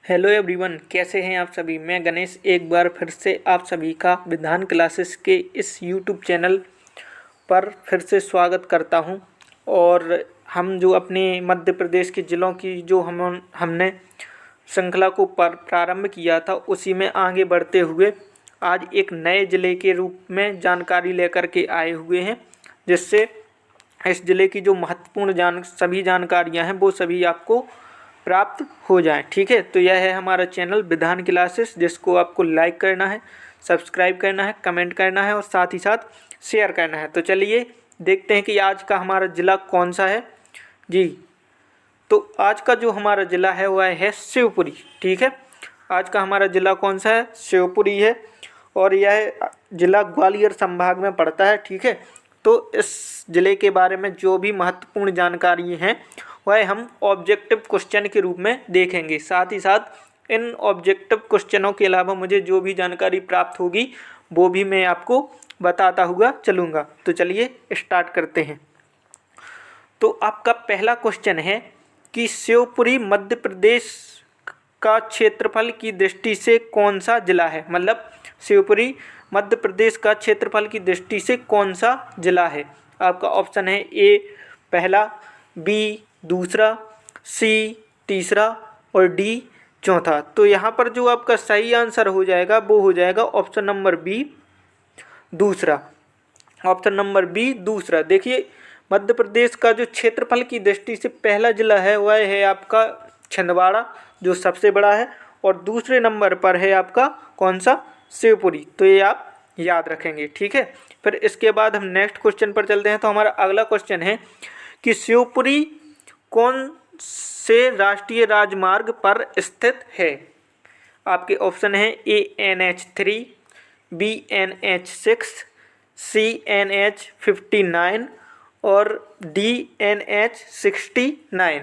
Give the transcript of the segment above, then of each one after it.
Hello everyone, कैसे हैं आप सभी। मैं गणेश एक बार फिर से आप सभी का विधान क्लासेस के इस यूट्यूब चैनल पर फिर से स्वागत करता हूं। और हम जो अपने मध्य प्रदेश के ज़िलों की जो हमने श्रृंखला को प्रारंभ किया था, उसी में आगे बढ़ते हुए आज एक नए ज़िले के रूप में जानकारी लेकर के आए हुए हैं, जिससे इस ज़िले की जो महत्वपूर्ण सभी जानकारियां हैं वो सभी आपको प्राप्त हो जाए। ठीक है, तो यह है हमारा चैनल विधान क्लासेस, जिसको आपको लाइक करना है, सब्सक्राइब करना है, कमेंट करना है और साथ ही साथ शेयर करना है। तो चलिए देखते हैं कि आज का हमारा ज़िला कौन सा है जी। तो आज का जो हमारा ज़िला है वह है शिवपुरी। ठीक है, आज का हमारा ज़िला कौन सा है, शिवपुरी है और यह ज़िला ग्वालियर संभाग में पड़ता है। ठीक है, तो इस ज़िले के बारे में जो भी महत्वपूर्ण जानकारी हैं वह हम ऑब्जेक्टिव क्वेश्चन के रूप में देखेंगे। साथ ही साथ इन ऑब्जेक्टिव क्वेश्चनों के अलावा मुझे जो भी जानकारी प्राप्त होगी वो भी मैं आपको बताता हुआ चलूँगा। तो चलिए स्टार्ट करते हैं। तो आपका पहला क्वेश्चन है कि शिवपुरी मध्य प्रदेश का क्षेत्रफल की दृष्टि से कौन सा जिला है। मतलब शिवपुरी मध्य प्रदेश का क्षेत्रफल की दृष्टि से कौन सा जिला है। आपका ऑप्शन है ए पहला, बी दूसरा, सी तीसरा और डी चौथा। तो यहाँ पर जो आपका सही आंसर हो जाएगा वो हो जाएगा ऑप्शन नंबर बी दूसरा। ऑप्शन नंबर बी दूसरा। देखिए, मध्य प्रदेश का जो क्षेत्रफल की दृष्टि से पहला जिला है वह है आपका छिंदवाड़ा, जो सबसे बड़ा है, और दूसरे नंबर पर है आपका कौन सा, शिवपुरी। तो ये आप याद रखेंगे। ठीक है, फिर इसके बाद हम नेक्स्ट क्वेश्चन पर चलते हैं। तो हमारा अगला क्वेश्चन है कि शिवपुरी कौन से राष्ट्रीय राजमार्ग पर स्थित है। आपके ऑप्शन है ए NH3, बी NH6, सी NH59 और डी NH69।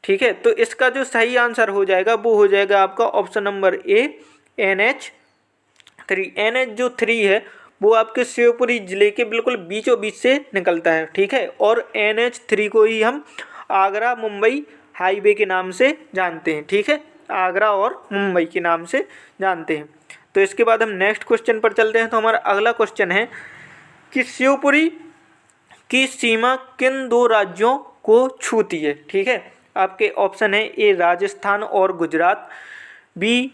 ठीक है, तो इसका जो सही आंसर हो जाएगा वो हो जाएगा आपका option number A NH3। NH जो 3 है वो आपके शिवपुरी जिले के बिल्कुल बीचों बीच से निकलता है। ठीक है, और NH3 को ही हम आगरा मुंबई हाईवे के नाम से जानते हैं। ठीक है, आगरा और मुंबई के नाम से जानते हैं। तो इसके बाद हम नेक्स्ट क्वेश्चन पर चलते हैं। तो हमारा अगला क्वेश्चन है कि शिवपुरी की सीमा किन दो राज्यों को छूती है। ठीक है, आपके ऑप्शन है ए राजस्थान और गुजरात, बी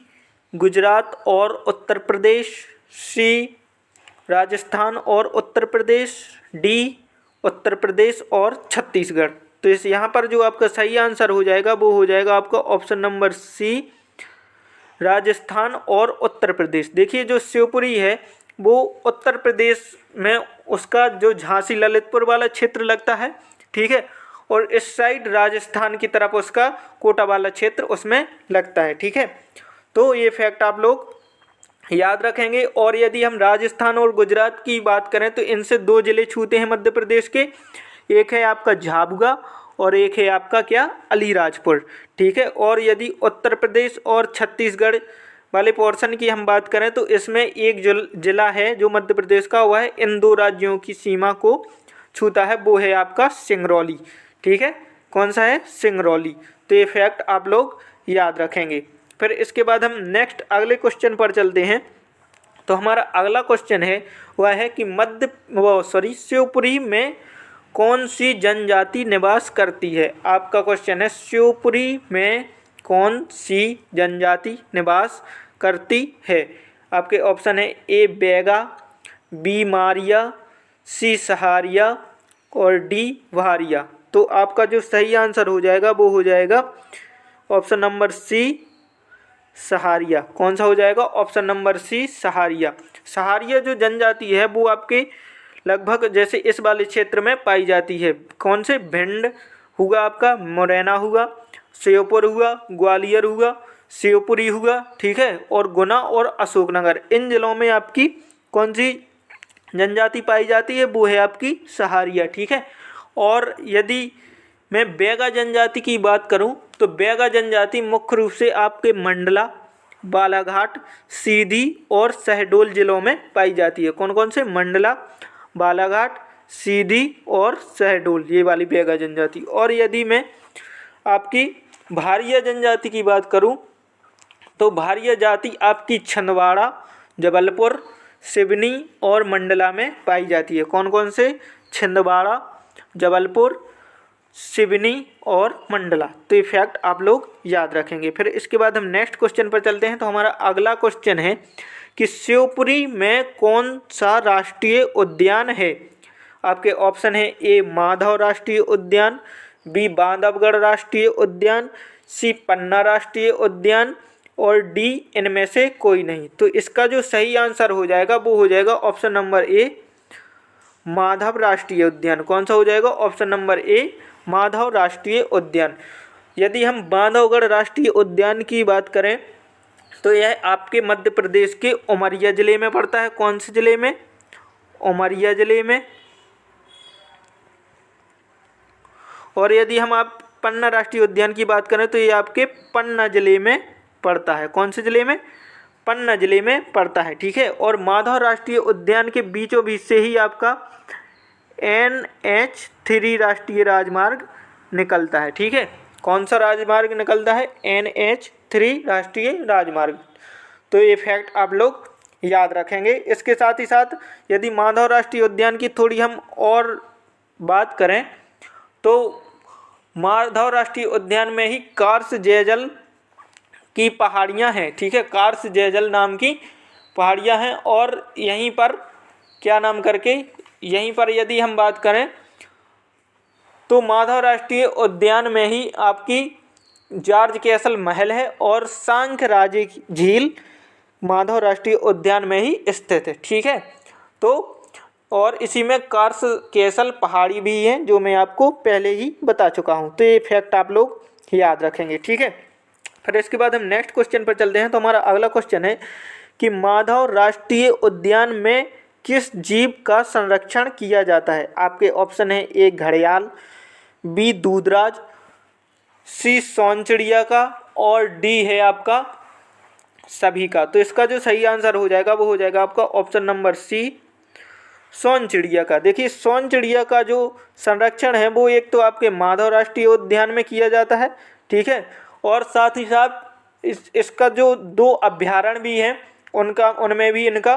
गुजरात और उत्तर प्रदेश, सी राजस्थान और उत्तर प्रदेश, डी उत्तर प्रदेश और छत्तीसगढ़। तो इस यहाँ पर जो आपका सही आंसर हो जाएगा वो हो जाएगा आपका ऑप्शन नंबर सी राजस्थान और उत्तर प्रदेश। देखिए, जो शिवपुरी है वो उत्तर प्रदेश में उसका जो झांसी ललितपुर वाला क्षेत्र लगता है। ठीक है, और इस साइड राजस्थान की तरफ उसका कोटा वाला क्षेत्र उसमें लगता है। ठीक है, तो ये फैक्ट आप लोग याद रखेंगे। और यदि हम राजस्थान और गुजरात की बात करें तो इनसे दो जिले छूते हैं मध्य प्रदेश के। एक है आपका झाबुआ और एक है आपका क्या, अलीराजपुर। ठीक है, और यदि उत्तर प्रदेश और छत्तीसगढ़ वाले पोर्शन की हम बात करें तो इसमें एक जिला है जो मध्य प्रदेश का, वह है इन दो राज्यों की सीमा को छूता है, वो है आपका सिंगरौली। ठीक है, कौन सा है, सिंगरौली। तो ये फैक्ट आप लोग याद रखेंगे। फिर इसके बाद हम नेक्स्ट अगले क्वेश्चन पर चलते हैं। तो हमारा अगला क्वेश्चन है वह है कि शिवपुरी में कौन सी जनजाति निवास करती है। आपका क्वेश्चन है शिवपुरी में कौन सी जनजाति निवास करती है। आपके ऑप्शन है ए बैगा, बी मारिया, सी सहारिया और डी वहारिया। तो आपका जो सही आंसर हो जाएगा वो हो जाएगा ऑप्शन नंबर सी सहारिया। कौन सा हो जाएगा, option number C Sahariya. Sahariya जो जनजाति है वो आपके लगभग जैसे इस वाले क्षेत्र में पाई जाती है। कौन से, भिंड हुआ आपका, मुरैना हुआ, श्योपुर हुआ, ग्वालियर हुआ, शिवपुरी हुआ। ठीक है, और गुना और अशोकनगर, इन जिलों में आपकी कौन सी जनजाति पाई जाती है, वो है आपकी सहारिया। ठीक है, और यदि मैं बैगा जनजाति की बात करूं तो बैगा जनजाति मुख्य रूप से आपके मंडला, बालाघाट, सीधी और शहडोल जिलों में पाई जाती है। कौन कौन से, मंडला, बालाघाट, सीधी और शहडोल, ये वाली बैगा जनजाति। और यदि मैं आपकी भारिया जनजाति की बात करूं तो भारिया जाति आपकी छिंदवाड़ा, जबलपुर, सिवनी और मंडला में पाई जाती है। कौन कौन से? छिंदवाड़ा, जबलपुर, सिवनी और मंडला। तो ये फैक्ट आप लोग याद रखेंगे। फिर इसके बाद हम नेक्स्ट क्वेश्चन पर चलते हैं। तो हमारा अगला क्वेश्चन है कि शिवपुरी में कौन सा राष्ट्रीय उद्यान है? आपके ऑप्शन है ए माधव राष्ट्रीय उद्यान, बी बांधवगढ़ राष्ट्रीय उद्यान, सी पन्ना राष्ट्रीय उद्यान और डी इनमें से कोई नहीं। तो इसका जो सही आंसर हो जाएगा वो हो जाएगा ऑप्शन नंबर ए माधव राष्ट्रीय उद्यान। कौन सा हो जाएगा? ऑप्शन नंबर ए माधव राष्ट्रीय उद्यान। यदि हम बांधवगढ़ राष्ट्रीय उद्यान की बात करें तो यह आपके मध्य प्रदेश के उमरिया जिले में पड़ता है। कौन से जिले में? उमरिया जिले में। और यदि हम आप पन्ना राष्ट्रीय उद्यान की बात करें तो ये आपके पन्ना जिले में पड़ता है। कौन से जिले में? पन्ना जिले में पड़ता है। ठीक है। और माधव राष्ट्रीय उद्यान के बीचों बीच से ही आपका NH3 राष्ट्रीय राजमार्ग निकलता है। ठीक है। कौन सा राजमार्ग निकलता है? NH3 राष्ट्रीय राजमार्ग। तो ये फैक्ट आप लोग याद रखेंगे। इसके साथ ही साथ यदि माधव राष्ट्रीय उद्यान की थोड़ी हम और बात करें तो माधव राष्ट्रीय उद्यान में ही कार्स जयजल की पहाड़ियाँ हैं। ठीक है। कार्स जयजल नाम की पहाड़ियाँ हैं। और यहीं पर क्या नाम करके, यहीं पर यदि हम बात करें तो माधव राष्ट्रीय उद्यान में ही आपकी जॉर्ज कैसल महल है और सांख राजे झील माधव राष्ट्रीय उद्यान में ही स्थित है। ठीक है। तो और इसी में कार्स कैसल पहाड़ी भी है जो मैं आपको पहले ही बता चुका हूँ। तो ये फैक्ट आप लोग याद रखेंगे। ठीक है। फिर इसके बाद हम नेक्स्ट क्वेश्चन पर चलते हैं। तो हमारा अगला क्वेश्चन है कि माधव राष्ट्रीय उद्यान में किस जीव का संरक्षण किया जाता है? आपके ऑप्शन है ए घड़ियाल, बी दूधराज, सी सोनचिड़िया का और डी है आपका सभी का। तो इसका जो सही आंसर हो जाएगा वो हो जाएगा आपका ऑप्शन नंबर सी सोनचिड़िया का। देखिए सोनचिड़िया का जो संरक्षण है वो एक तो आपके माधव राष्ट्रीय उद्यान में किया जाता है। ठीक है। और साथ ही साथ इसका जो 2 अभयारण्य भी हैं उनमें भी इनका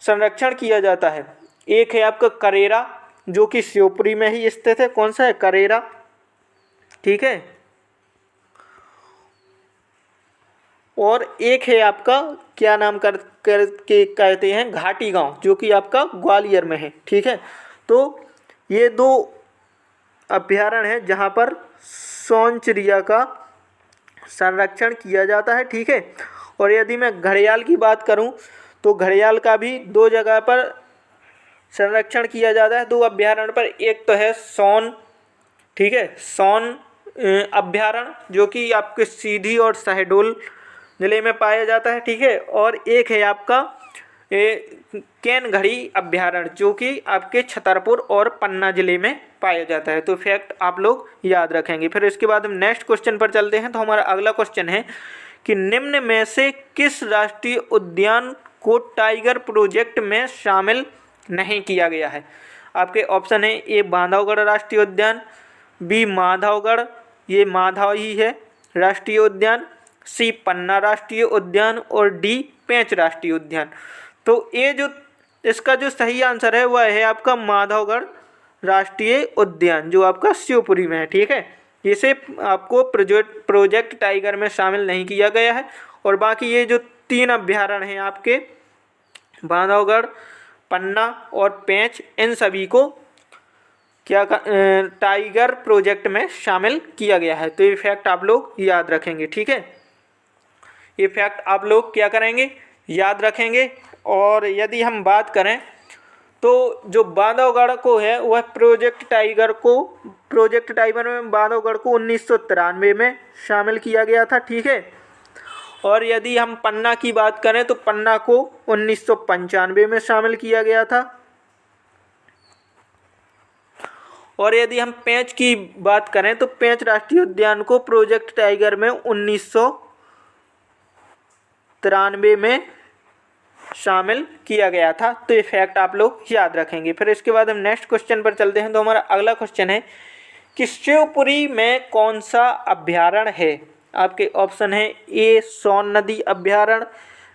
संरक्षण किया जाता है। एक है आपका करेरा जो कि शिवपुरी में ही स्थित है। कौन सा है? करेरा। ठीक है। और एक है आपका क्या नाम करके कहते हैं घाटी गांव जो कि आपका ग्वालियर में है। ठीक है। तो ये 2 अभयारण्य हैं जहां पर सोनचिड़िया का संरक्षण किया जाता है। ठीक है। और यदि मैं घड़ियाल की बात करूं तो घड़ियाल का भी 2 जगह पर संरक्षण किया जाता है, 2 अभयारण्य पर। एक तो है सोन, ठीक है, सोन अभयारण्य जो कि आपके सीधी और शहडोल जिले में पाया जाता है। ठीक है। और एक है आपका कैनघड़ी अभयारण्य जो कि आपके छतरपुर और पन्ना जिले में पाया जाता है। तो फैक्ट आप लोग याद रखेंगे। फिर इसके बाद हम नेक्स्ट क्वेश्चन पर चलते हैं। तो हमारा अगला क्वेश्चन है कि निम्न में से किस राष्ट्रीय उद्यान को टाइगर प्रोजेक्ट में शामिल नहीं किया गया है? आपके ऑप्शन है ए बांधवगढ़ राष्ट्रीय उद्यान, बी माधवगढ़, ये माधव ही है राष्ट्रीय उद्यान, सी पन्ना राष्ट्रीय उद्यान और डी पेंच राष्ट्रीय उद्यान। तो ये जो इसका जो सही आंसर है वह है आपका माधवगढ़ राष्ट्रीय उद्यान जो आपका शिवपुरी में है। ठीक है। इसे आपको प्रोजेक्ट टाइगर में शामिल नहीं किया गया है। और बाकी ये जो 3 अभयारण्य हैं आपके बांधवगढ़, पन्ना और पेंच, इन सभी को क्या टाइगर प्रोजेक्ट में शामिल किया गया है। तो ये फैक्ट आप लोग याद रखेंगे। ठीक है। ये फैक्ट आप लोग क्या करेंगे? याद रखेंगे। और यदि हम बात करें तो जो बांधवगढ़ को है वह प्रोजेक्ट टाइगर में बांधवगढ़ को 1993 में शामिल किया गया था। ठीक है। और यदि हम पन्ना की बात करें तो पन्ना को 1995 में शामिल किया गया था। और यदि हम पेंच की बात करें तो पेंच राष्ट्रीय उद्यान को प्रोजेक्ट टाइगर में 1993 में शामिल किया गया था। तो ये फैक्ट आप लोग याद रखेंगे। फिर इसके बाद हम नेक्स्ट क्वेश्चन पर चलते हैं। तो हमारा अगला क्वेश्चन है कि शिवपुरी में कौन सा अभयारण्य है? आपके ऑप्शन है ए सोन नदी अभ्यारण्य,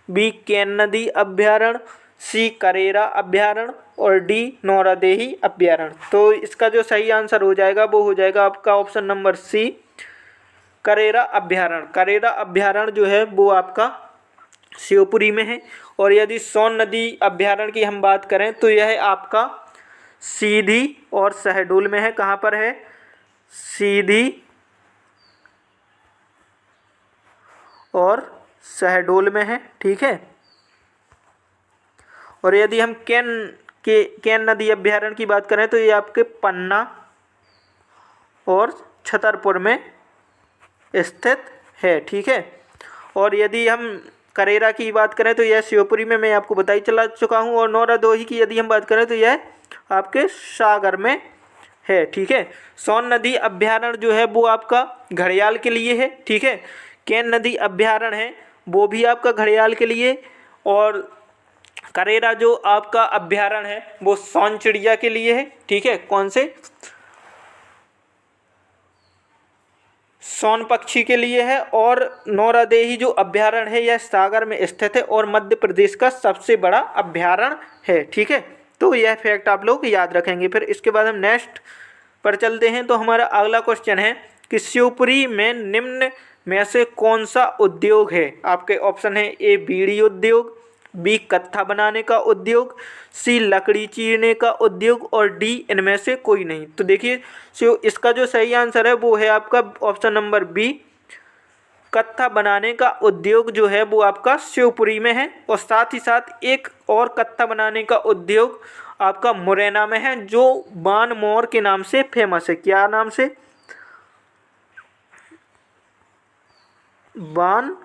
बी केन नदी अभ्यारण्य, सी करेरा अभ्यारण्य और डी नौरादेही अभ्यारण्य। तो इसका जो सही आंसर हो जाएगा वो हो जाएगा आपका ऑप्शन नंबर सी करेरा अभ्यारण्य। करेरा अभ्यारण्य जो है वो आपका शिवपुरी में है। और यदि सोन नदी अभ्यारण्य की हम बात करें तो यह आपका सीधी और शहडोल में है। कहाँ पर है? सीधी और शहडोल में है, ठीक है। और यदि हम केन नदी अभ्यारण्य की बात करें तो ये आपके पन्ना और छतरपुर में स्थित है, ठीक है। और यदि हम करेरा की बात करें तो यह शिवपुरी में मैं आपको बता ही चला चुका हूँ। और नौरादोही की यदि हम बात करें तो यह आपके सागर में है, ठीक है। सोन नदी अभ्यारण्य जो है वो आपका घड़ियाल के लिए है, ठीक है। केन नदी अभ्यारण्य है वो भी आपका घड़ियाल के लिए। और करेरा जो आपका अभ्यारण्य है वो सोन चिड़िया के लिए है, ठीक है। कौन से? सोन पक्षी के लिए है। और नौरादेही जो अभ्यारण्य है यह सागर में स्थित है और मध्य प्रदेश का सबसे बड़ा अभ्यारण्य है, ठीक है। तो यह फैक्ट आप लोग याद रखेंगे। फिर इसके बाद हम नेक्स्ट पर चलते हैं। तो हमारा अगला क्वेश्चन है कि शिवपुरी में निम्न में से कौन सा उद्योग है? आपके ऑप्शन है ए बीड़ी उद्योग, बी कत्था बनाने का उद्योग, सी लकड़ी चीरने का उद्योग और डी इनमें से कोई नहीं। तो देखिए इसका जो सही आंसर है वो है आपका ऑप्शन नंबर बी कत्था बनाने का उद्योग जो है वो आपका शिवपुरी में है। और साथ ही साथ एक और कत्था बनाने का उद्योग आपका मुरैना में है जो बान मोर के नाम से फेमस है। क्या नाम से? बान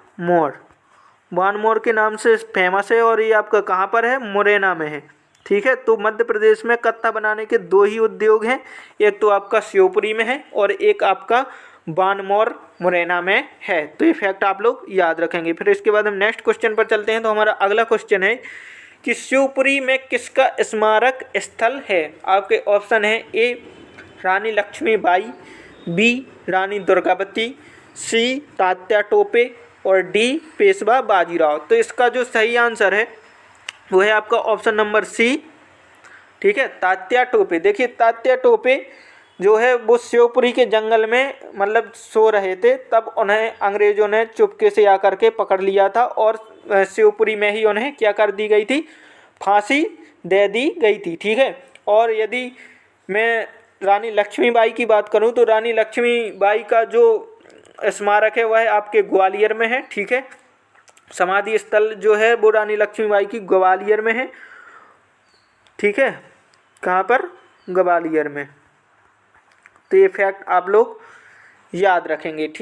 मोर के नाम से फेमस है। और ये आपका कहाँ पर है? मुरैना में है, ठीक है। तो मध्य प्रदेश में कत्था बनाने के दो ही उद्योग हैं, एक तो आपका शिवपुरी में है और एक आपका बानमोर मुरैना में है। तो ये फैक्ट आप लोग याद रखेंगे। फिर इसके बाद हम नेक्स्ट क्वेश्चन पर चलते हैं। तो हमारा अगला क्वेश्चन है कि शिवपुरी में किसका स्मारक स्थल है? आपके ऑप्शन है ए रानी लक्ष्मीबाई, बी रानी दुर्गावती, सी तात्या टोपे और डी पेशवा बाजीराव। तो इसका जो सही आंसर है वो है आपका ऑप्शन नंबर सी, ठीक है, तात्या टोपे। देखिए तात्या टोपे जो है वो शिवपुरी के जंगल में मतलब सो रहे थे, तब उन्हें अंग्रेजों ने चुपके से आकर के पकड़ लिया था और शिवपुरी में ही उन्हें क्या कर दी गई थी? फांसी दे दी गई थी, ठीक है। और यदि मैं रानी लक्ष्मीबाई की बात करूं तो रानी लक्ष्मीबाई का जो स्मारक है वह आपके ग्वालियर में है, ठीक है। समाधि स्थल जो है वो रानी लक्ष्मीबाई की ग्वालियर में है, ठीक है। कहाँ पर? ग्वालियर में। तो ये फैक्ट आप लोग याद रखेंगे, ठीक।